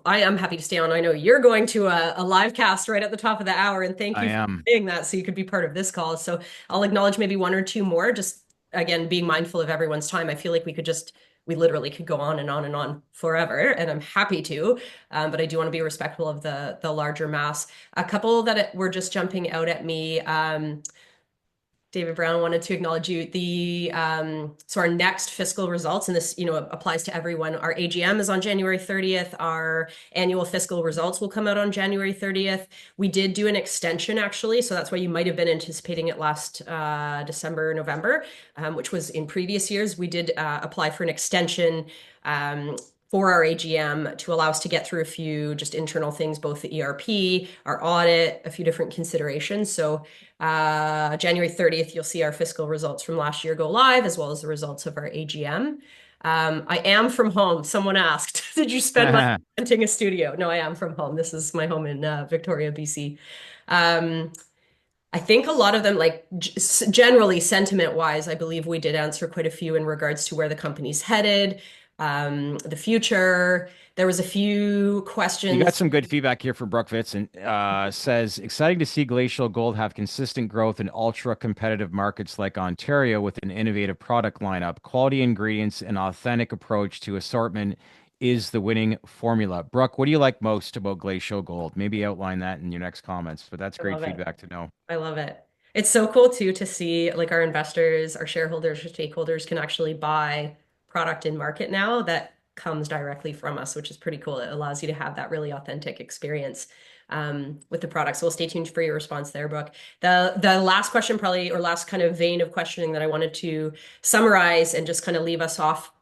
S1: I am happy to stay on. I know you're going to a live cast right at the top of the hour, and thank
S2: I
S1: you for
S2: am.
S1: saying that so you could be part of this call. So I'll acknowledge maybe one or two more, just again, being mindful of everyone's time. I feel like we literally could go on and on and on forever, and I'm happy to, but I do want to be respectful of the larger mass. A couple that were just jumping out at me. David Brown wanted to acknowledge you. So our next fiscal results, and this, applies to everyone. Our AGM is on January 30th. Our annual fiscal results will come out on January 30th. We did do an extension actually, so that's why you might have been anticipating it last December, November, which was in previous years. We did apply for an extension. For our AGM to allow us to get through a few just internal things, both the ERP, our audit, a few different considerations. So January 30th, you'll see our fiscal results from last year go live, as well as the results of our AGM. I am from home. Someone asked, did you spend money renting a studio? No, I am from home. This is my home in Victoria, BC. Um, I think a lot of them, like generally sentiment wise, I believe we did answer quite a few in regards to where the company's headed, the future. There was a few
S2: You got
S1: questions.
S2: some good feedback here from Brooke Vitson. Says, exciting to see Glacial Gold have consistent growth in ultra competitive markets like Ontario with an innovative product lineup. Quality ingredients and authentic approach to assortment is the winning formula. Brooke, what do you like most about Glacial Gold? Maybe outline that in your next comments, but that's
S1: I
S2: great
S1: love it.
S2: feedback to know.
S1: I love it. It's so cool too to see like our investors, our shareholders, our stakeholders can actually buy product in market now that comes directly from us, which is pretty cool. It allows you to have that really authentic experience with the product. So we'll stay tuned for your response there, Brooke. The last question, probably, or last kind of vein of questioning that I wanted to summarize and just kind of leave us off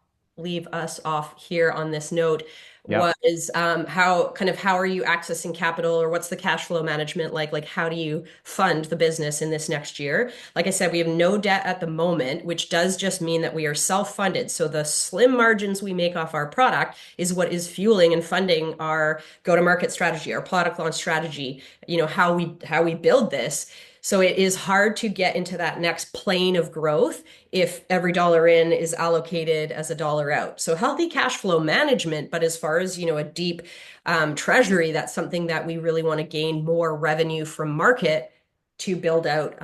S1: here on this note
S2: Yep.
S1: was how are you accessing capital, or what's the cash flow management like? Like, how do you fund the business in this next year? Like I said, we have no debt at the moment, which does just mean that we are self-funded. So the slim margins we make off our product is what is fueling and funding our go-to-market strategy, our product launch strategy, how we build this. So it is hard to get into that next plane of growth if every dollar in is allocated as a dollar out. So healthy cash flow management, but as far as, a deep treasury, that's something that we really want to gain more revenue from market to build out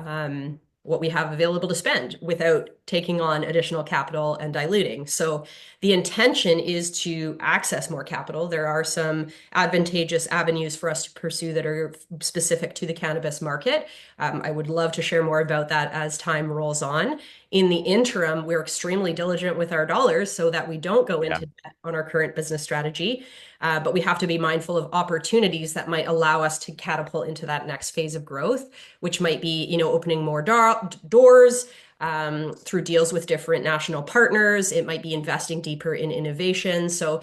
S1: what we have available to spend without taking on additional capital and diluting. So the intention is to access more capital. There are some advantageous avenues for us to pursue that are specific to the cannabis market. I would love to share more about that as time rolls on. In the interim, we're extremely diligent with our dollars so that we don't go
S2: Yeah.
S1: into debt on our current business strategy. But we have to be mindful of opportunities that might allow us to catapult into that next phase of growth, which might be, opening more doors through deals with different national partners. It might be investing deeper in innovation. So,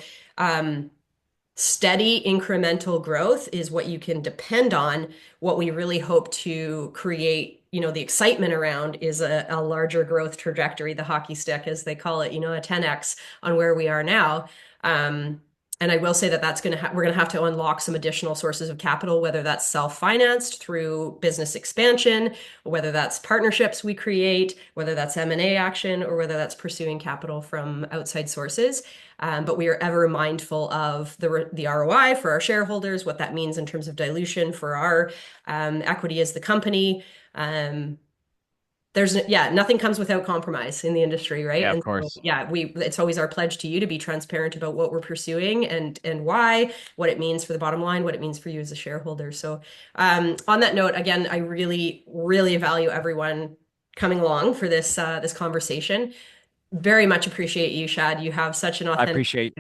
S1: steady incremental growth is what you can depend on. What we really hope to create, the excitement around is a larger growth trajectory, the hockey stick, as they call it, a 10x on where we are now. Um, and I will say that we're going to have to unlock some additional sources of capital, whether that's self-financed through business expansion, whether that's partnerships we create, whether that's M&A action, or whether that's pursuing capital from outside sources. But we are ever mindful of the ROI for our shareholders, what that means in terms of dilution for our equity as the company. Um, nothing comes without compromise in the industry, right?
S2: Yeah, of
S1: And so,
S2: course.
S1: yeah, it's always our pledge to you to be transparent about what we're pursuing and why, what it means for the bottom line, what it means for you as a shareholder. So, on that note, again, I really, really value everyone coming along for this conversation. Very much appreciate you, Shad. You have such an
S2: I
S1: authentic
S2: appreciate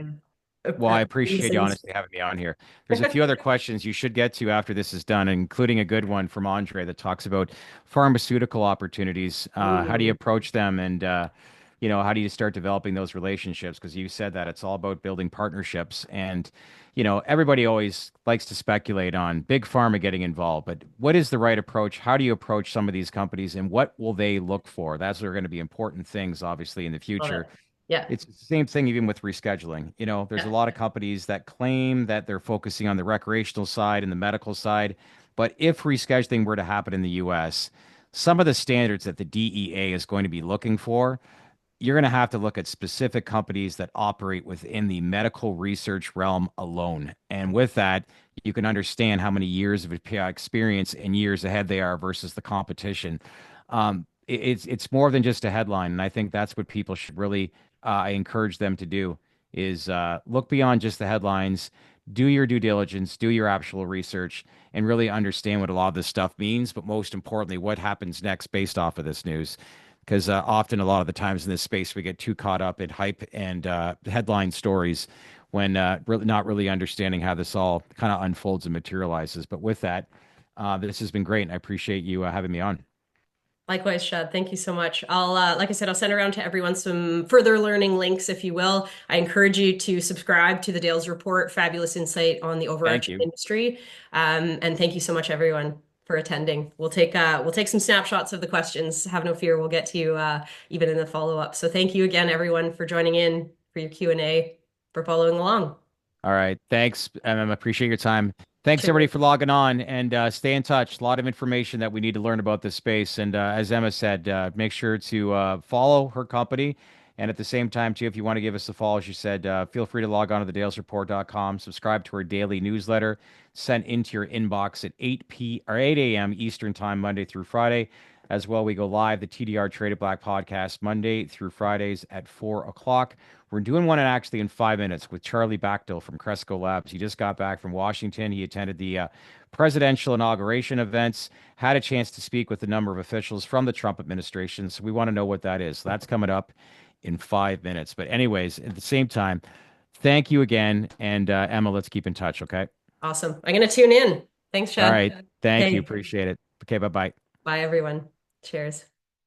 S2: Well, I
S1: opinions
S2: appreciate you
S1: in this.
S2: honestly having me on here. There's a few other questions you should get to after this is done, including a good one from Andre that talks about pharmaceutical opportunities. How do you
S1: Mm,
S2: approach them, and how do you start developing those relationships? Because you said that it's all about building partnerships, and everybody always likes to speculate on big pharma getting involved, but what is the right approach? How do you approach some of these companies, and what will they look for? That's are going to be important things, obviously, in the
S1: love
S2: future.
S1: it. Yeah.
S2: It's the same thing even with rescheduling. There's a
S1: Yeah.
S2: lot of companies that claim that they're focusing on the recreational side and the medical side. But if rescheduling were to happen in the US, some of the standards that the DEA is going to be looking for, you're going to have to look at specific companies that operate within the medical research realm alone. And with that, you can understand how many years of experience and years ahead they are versus the competition. It's more than just a headline, and I think that's what people should really I encourage them to do is look beyond just the headlines, do your due diligence, do your actual research, and really understand what a lot of this stuff means. But most importantly, what happens next based off of this news. Because often, a lot of the times in this space, we get too caught up in hype and headline stories when really not really understanding how this all kind of unfolds and materializes. But with that, this has been great, and I appreciate you having me on.
S1: Likewise, Shad. Thank you so much. Like I said, I'll send around to everyone some further learning links, if you will. I encourage you to subscribe to the Dales Report, fabulous insight on the
S2: Thank
S1: overarching
S2: you.
S1: industry. And thank you so much, everyone, for attending. We'll take some snapshots of the questions. Have no fear, we'll get to you even in the follow up. So thank you again, everyone, for joining in for your Q&A, for following along.
S2: All right. Thanks. I appreciate your time. Thanks everybody
S1: Cheers.
S2: for logging on and stay in touch. A lot of information that we need to learn about this space. And as Emma said, make sure to follow her company. And at the same time, too, if you want to give us a follow, she said, feel free to log on to thedalesreport.com, subscribe to her daily newsletter sent into your inbox at 8 a.m. Eastern Time, Monday through Friday. As well, we go live, the TDR Traded Black podcast, Monday through Fridays at 4 o'clock. We're doing one actually in 5 minutes with Charlie Backdill from Cresco Labs. He just got back from Washington. He attended the presidential inauguration events, had a chance to speak with a number of officials from the Trump administration. So we want to know what that is. So that's coming up in 5 minutes. But anyways, at the same time, Thank you again. And Emma, let's keep in touch. Okay.
S1: Awesome. I'm going to tune in. Thanks,
S2: All
S1: Shad.
S2: right. Thank you.
S1: Okay.
S2: Appreciate it. Okay. Bye bye.
S1: Bye, everyone. Cheers.